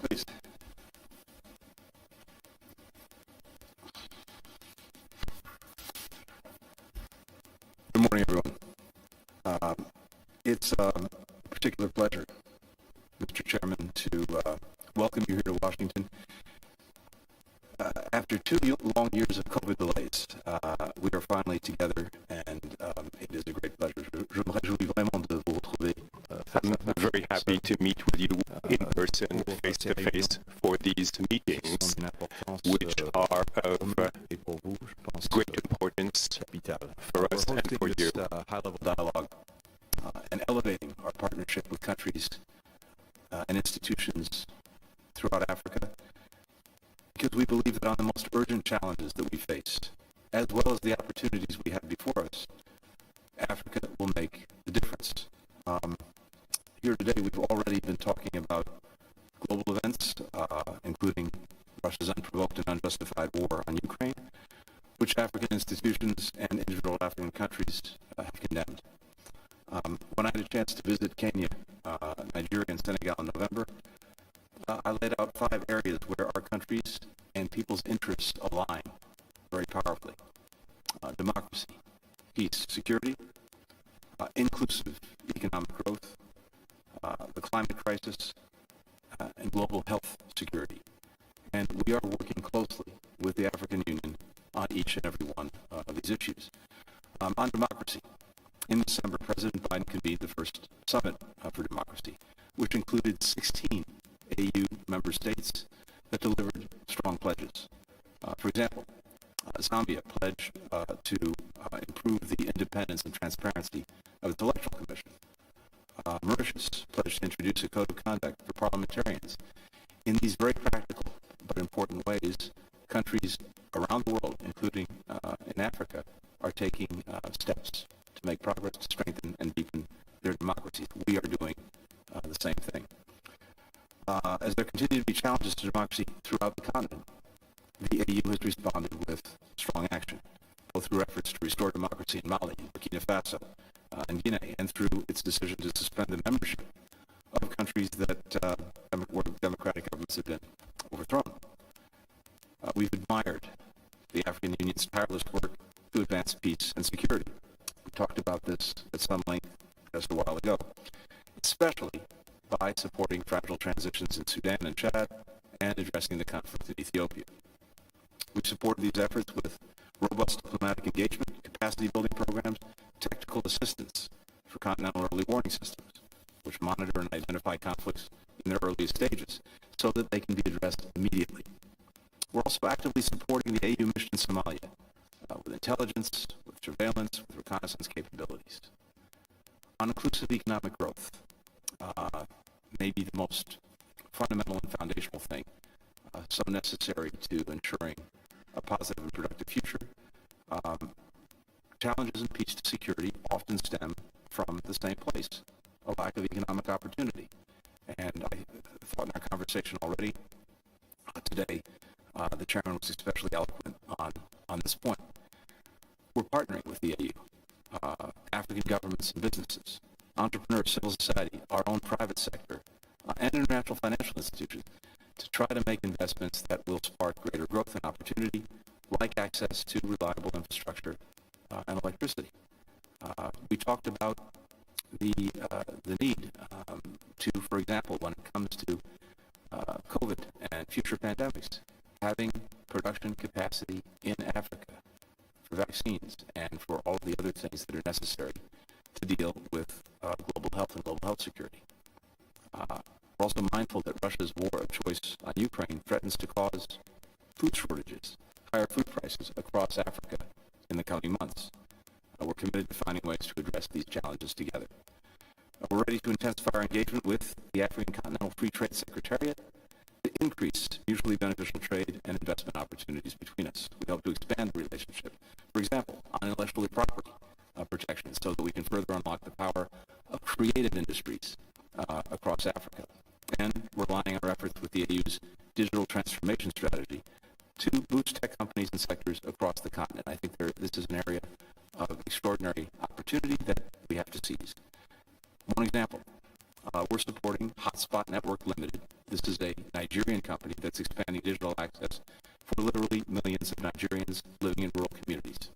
Please. Good morning, everyone. It's a particular pleasure, Mr. Chairman, to welcome you here to Washington. After 2 long years of COVID delays, we are finally together, and it is a great pleasure. Je me réjouis vraiment de vous retrouver. I'm very happy to meet with you in person, face to face, for these meetings, which are of great importance for us and for you. High-level dialogue and elevating our partnership with countries and institutions throughout Africa, because we believe that on the most urgent challenges that we face, as well as the opportunities we have before us, Africa will make the difference. Here today, we've already been talking about global events, including Russia's unprovoked and unjustified war on Ukraine, which African institutions and individual African countries have condemned. When I had a chance to visit Kenya, Nigeria, and Senegal in November, I laid out 5 areas where our countries and people's interests align very powerfully. Democracy, peace, security, inclusive economic growth, the climate crisis, and global health security. And we are working closely with the African Union on each and every one of these issues. On democracy, in December, President Biden convened the first summit for democracy, which included 16 AU member states that delivered strong pledges. For example, Zambia pledged to improve the independence and transparency of its electoral commission. Mauritius pledged to introduce a code of conduct for parliamentarians. In these very practical but important ways, countries around the world, including in Africa, are taking steps to make progress to strengthen and deepen their democracies. We are doing the same thing. As there continue to be challenges to democracy throughout the continent, the AU has responded with strong action, both through efforts to restore democracy in Mali, Burkina Faso, and Guinea, and through its decision to suspend the membership of countries that where democratic governments have been overthrown. We've admired the African Union's tireless work to advance peace and security. We talked about this at some length just a while ago, especially by supporting fragile transitions in Sudan and Chad and addressing the conflict in Ethiopia. We've supported these efforts with robust diplomatic engagement, capacity building programs, technical assistance for continental early warning systems, which monitor and identify conflicts in their earliest stages so that they can be addressed immediately. We're also actively supporting the AU mission in Somalia with intelligence, with surveillance, with reconnaissance capabilities. On inclusive economic growth, maybe the most fundamental and foundational thing, so necessary to ensuring a positive and productive future. Challenges in peace to security often stem from the same place, a lack of economic opportunity. And I thought in our conversation already today, the chairman was especially eloquent on this point. We're partnering with the AU, African governments and businesses, entrepreneurs, civil society, our own private sector, and international financial institutions to try to make investments that will spark greater growth and opportunity, like access to reliable infrastructure and electricity. We talked about the need to, for example, when it comes to COVID and future pandemics, having production capacity in Africa for vaccines and for all the other things that are necessary to deal with global health and global health security. We're also mindful that Russia's war of choice on Ukraine threatens to cause food shortages, higher food prices across Africa in the coming months. We're committed to finding ways to address these challenges together. We're ready to intensify our engagement with the African Continental Free Trade Secretariat to increase mutually beneficial trade and investment opportunities between us. We hope to expand the relationship, for example, on intellectual property protection, so that we can further unlock the power of creative industries across Africa. And we're aligning our efforts with the AU's digital transformation strategy to boost tech companies and sectors across the continent. I think this is an area of extraordinary opportunity that we have to seize. One example, we're supporting Hotspot Network Limited. This is a Nigerian digital access for literally millions of Nigerians living in rural communities.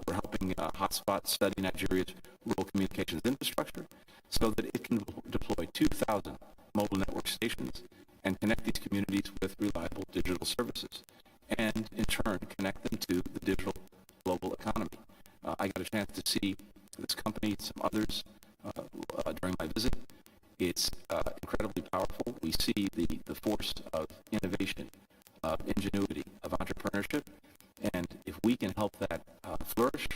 We're helping Hotspot study Nigeria's rural communications infrastructure so that it can deploy 2,000 mobile network stations and connect these communities with reliable digital services, and in turn connect them to the digital global economy. I got a chance to see this company and some others during my visit. It's incredibly powerful. We see the force of innovation, of ingenuity, of entrepreneurship, and if we can help that flourish,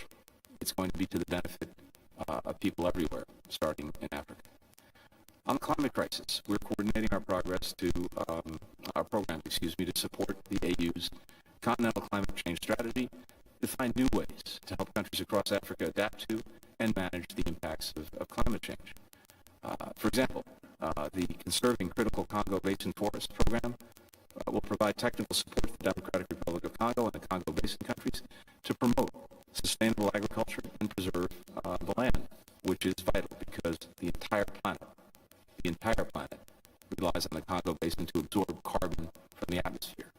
it's going to be to the benefit of people everywhere, starting in Africa. On the climate crisis, we're coordinating our programs to support the AU's continental climate change strategy to find new ways to help countries across Africa adapt to and manage the impacts of climate change. For example, the Conserving Critical Congo Basin Forest program will provide technical support to the Democratic Republic of Congo and the Congo Basin countries to promote sustainable agriculture and preserve the land, which is vital because the entire planet relies on the Congo Basin to absorb carbon from the atmosphere.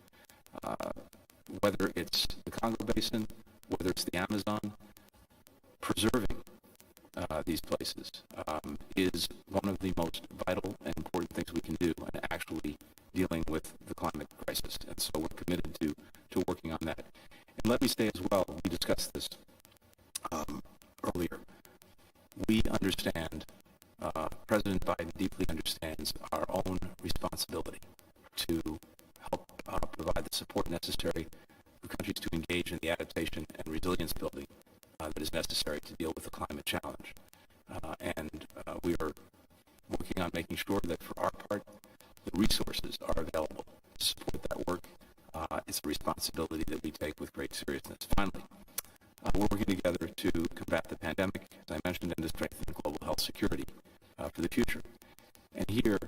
Whether it's the Congo Basin, whether it's the Amazon, preserving these places is one of the most vital and important things we can do in actually dealing with the climate crisis. And so we're committed to working on that. And let me say as well, we discussed this earlier, we understand, President Biden deeply understands our own responsibility to help provide the support necessary for countries to engage in the adaptation and resilience building that is necessary to deal with the climate challenge. And we are working on making sure that for our part, the resources are available to support that work. It's a responsibility that we take with great seriousness. Finally, we're working together to combat the pandemic, as I mentioned, and to strengthen global health security for the future. And here,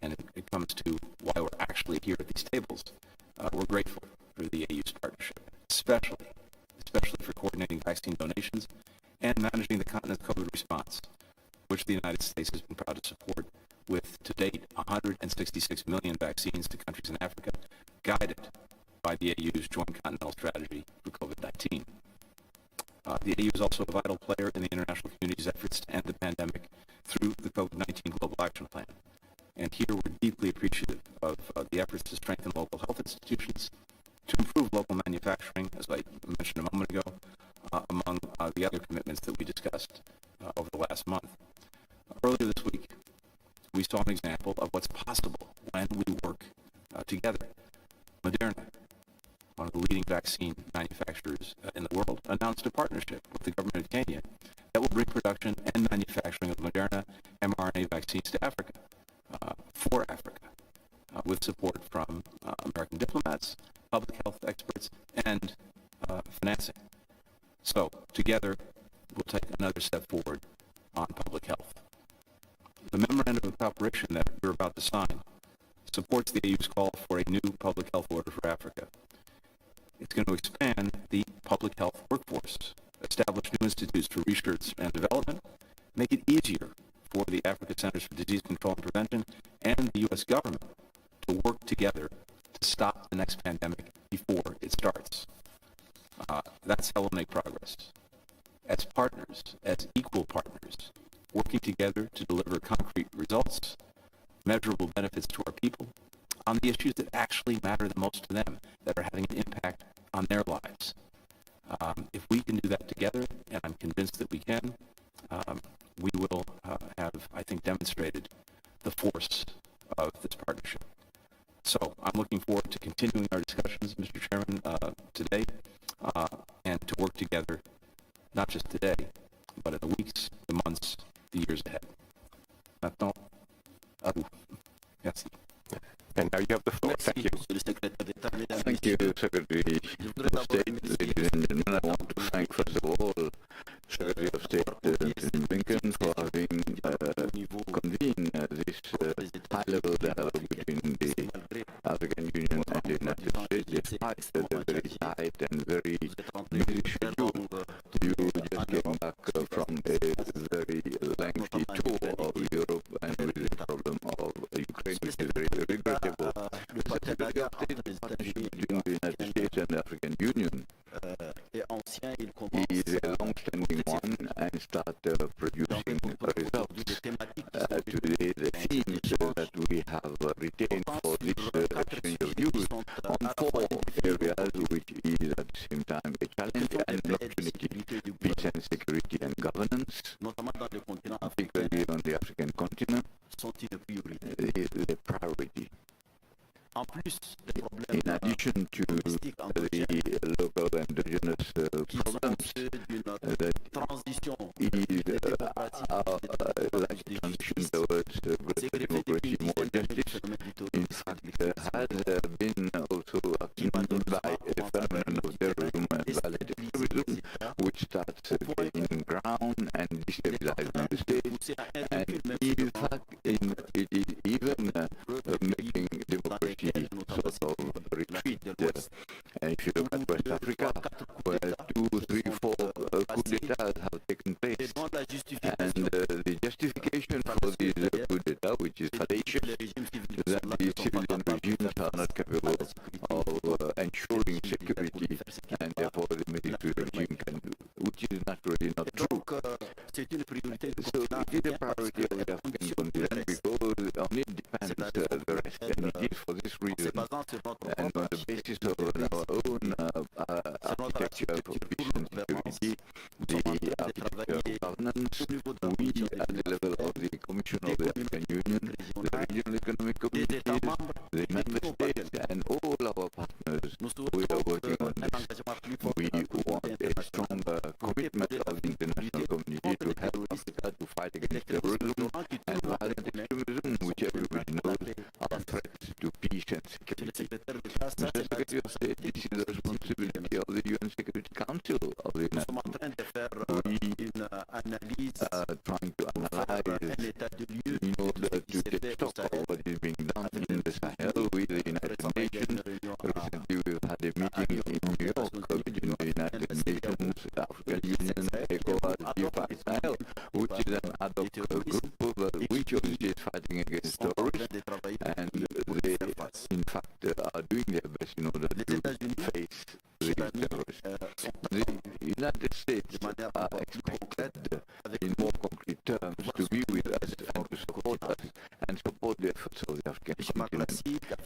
and it comes to why we're actually here at these tables, we're grateful for the AU's partnership, especially for coordinating vaccine donations and managing the continent's COVID response, which the United States has been proud to support with, to date, 166 million vaccines to countries in Africa, guided by the AU's Joint Continental Strategy for COVID-19. The AU is also a vital player in the international community's efforts to end the pandemic through the COVID-19 Global Action Plan. And here we're deeply appreciative of the efforts to strengthen local health institutions, to improve local manufacturing, as I mentioned a moment ago, among the other commitments that we discussed over the last month. Earlier this week, we saw an example of what's possible when we work together. Moderna, one of the leading vaccine manufacturers in the world, announced a partnership with the government of Kenya that will bring production and manufacturing of Moderna mRNA vaccines to Africa, for Africa, with support from American diplomats, public health experts, and financing. So, together, we'll take another step forward on public health. The memorandum of cooperation that we're about to sign supports the EU's call for a new public health order for Africa. It's going to expand the public health workforce, establish new institutes for research and development, make it easier for the Africa Centers for Disease Control and Prevention and the U.S. government to work together to stop the next pandemic before it starts. That's how we'll make progress. As partners, as equal partners, working together to deliver concrete results, measurable benefits to our people on the issues that actually matter the most to them, that are having an impact on their lives. If we can do that together, and I'm convinced that we can, we will have, I think, demonstrated the force of this partnership. So I'm looking forward to continuing our discussions, Mr. Chairman, today, and to work together, not just today, but in the weeks, the months, the years ahead. Maintenant, à vous. Merci. And now you have the floor. Thank you. Thank you, Secretary of State. Ladies and gentlemen, I want to thank, first of all, Secretary of State Blinken for having convened this high-level dialogue between the African Union and the United States, despite the very tight and very busy schedule. You just came back from a very lengthy tour of Europe and with the problem of Ukraine, which is very regrettable. The Secretary of State partnership between the United States and the African Union is a long-standing one and started producing results. Today, the themes that we have retained for this exchange of views on 4 areas, which is at the same time a challenge and an opportunity: peace and security and governance, particularly on the African continent, the priority. In addition to the local and indigenous problems, that is like transition towards greater democracy, more justice, in fact, has been also accompanied by a phenomenon of terrorism and violent extremism, which starts gaining ground and destabilizing the state, and in fact, it is even making democracy sort of retreat. If you look at West Africa, where 2, 3, 4 coup d'etats have taken place, and the justification for these coup d'etats, which is fallacious, that the civilian regimes are not capable of ensuring security, and therefore the military regime can do, which is naturally not true. So it is a priority of the African continent because on it depends the rest, and it is for this reason, and on the basis of our own architecture for peace and security, the architecture of governance, we at the level of the Commission of the African Union, the regional economic communities, the member states, and all our partners, we are working on this. We want a stronger commitment of the international community to help Africa to fight against terrorism and violent extremism, which everybody knows are threats to peace and security. Mr. Secretary of State, this is the responsibility of the UN Security Council of the United States. We are trying to analyze in order to take stock of what is being done in the Sahel with the United Nations. Recently, we've had a meeting in New York between the United Nations, the African Union, Gowazdi, Sahel, which is an ad hoc group which is fighting against terrorists, and they, in fact, are doing their best in order to face these terrorists. The United States are expected, in more concrete terms, to be with us and to support us and support the efforts of the African continent.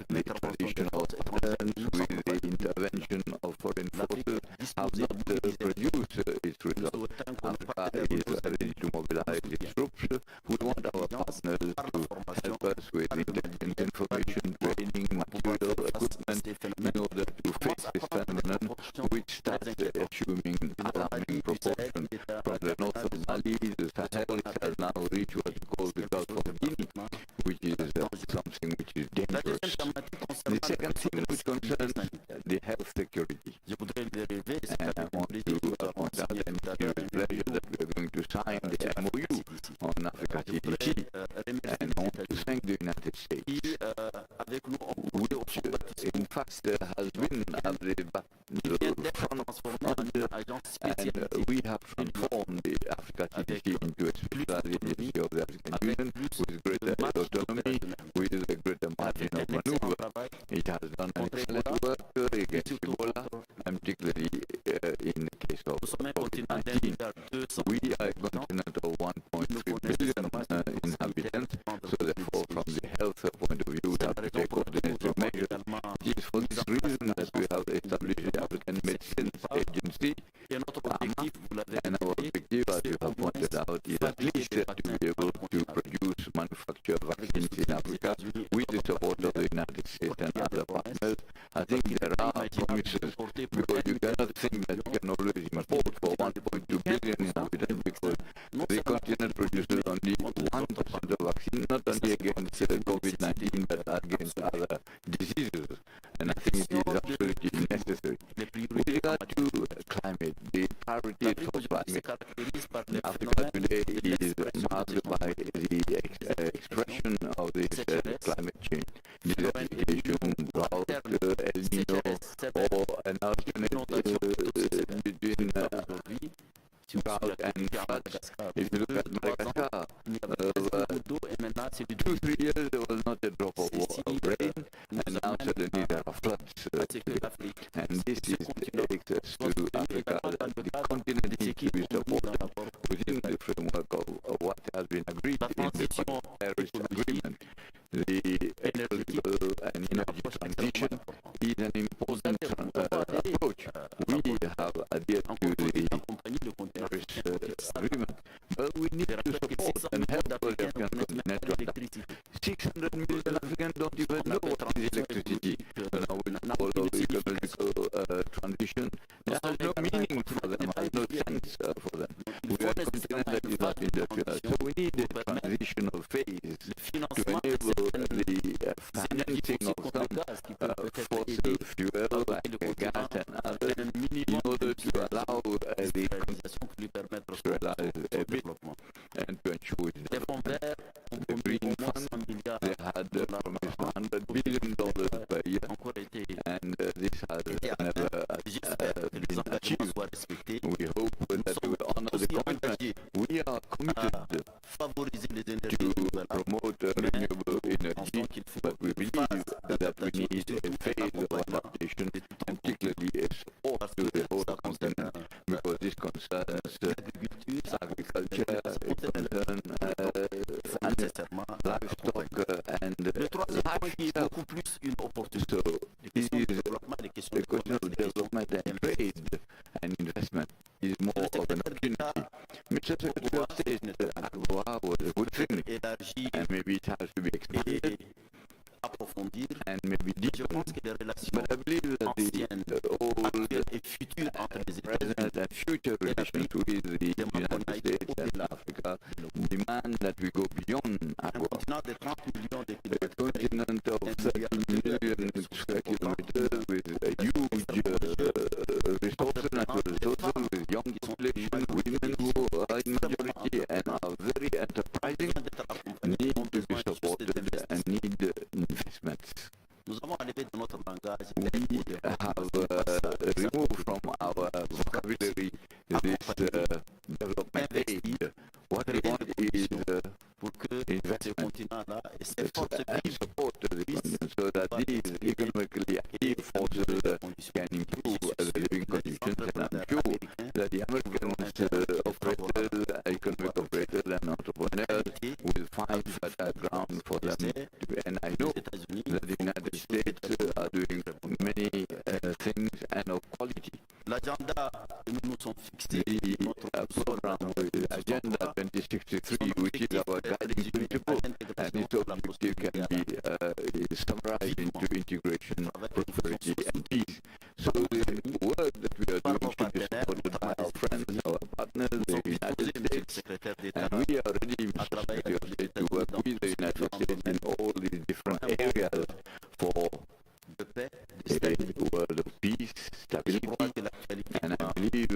The traditional patterns with the intervention of foreign forces have not produced its results. Africa is ready to mobilize its troops. We want our partners to help us with intelligence, information, training, material, equipment in order to face this phenomenon, which starts assuming alarming proportions. From the north of Mali, the Sahel has now reached what we call the Gulf of Guinea, which is something which is dangerous. The second thing which concerns the health security, and I want to point out and with pleasure that we are going to sign the MOU on Africa CDC, and I want to thank the United States, which in fact has been at the front, and we have transformed the Africa CDC into a special agency of the African Union with greater autonomy, with a greater margin of maneuver. It has done an excellent work against Ebola, and particularly in the case of COVID-19. We are a continent of 1.3 billion inhabitants, so therefore from the health point of view we have to take coordinated measures. It is for this reason that we have established the African Medicines Agency, and our objective, as you have pointed out, is at least to be able to produce, manufacture vaccines in Africa with the support of the United States and other partners. I think there are promises, because you cannot think that you can always import for 1.2 billion inhabitants, because the continent produces only 1% of vaccine, not only against COVID-19, but against other diseases. And I think it is absolutely necessary. With regard to climate, the priority for climate, Africa today is marked by the expression of this climate change. Desertification, drought, El Nino, or an alternate between drought and floods. If you look at Madagascar, 2-3 years there was not a drop of rain, and now suddenly there are floods. important approach. We have adhered to the Paris Agreement, but we need to support and help the African continent to adapt. 600 million Africans don't even know what is electricity. And I will follow ecological transition. It has no meaning for them, has no sense for them. We are a continent that is not industrial, so we need a transitional phase to enable the financing of some fossil fuel like gas and others in order to allow the consumption to realize a bit and to ensure development. The Green Fund, they had promised $100 billion per year, and this has never been achieved. We hope that we will honor the commitment. We are committed to promote renewable energy, but we believe that we need a phase of adaptation, and particularly a support to the whole continent, because this concerns agriculture, it concerns livestock and life itself. So this is a question of development and trade and investment is more of an opportunity. Mr. Secretary of State, AGOA was a good thing, and maybe it has to be expanded and maybe deepened, but I believe that the old, present and future relations with the United States and Africa demand that we go beyond AGOA. A continent of 30 million square kilometers with a huge resources, natural resources, with young population, women who are in majority and are very enterprising, need to be supported and need investments. We have removed from our vocabulary this development aid. What we want is investment and support to the continent so that these economically active forces can improve the living conditions, and I'm sure that the American operators, economic operators and entrepreneurs will find fertile ground for them to, and I know that the United States are doing many things and of quality. The program, Agenda 2063, which is our guiding principle, and its objective can be summarized into integration, prosperity, and peace. So the work that we are doing should be supported by our friends, our partners, the United States, and we are ready, Mr. Secretary of State, to work with the United States in all these different areas for a world of peace, stability, and I believe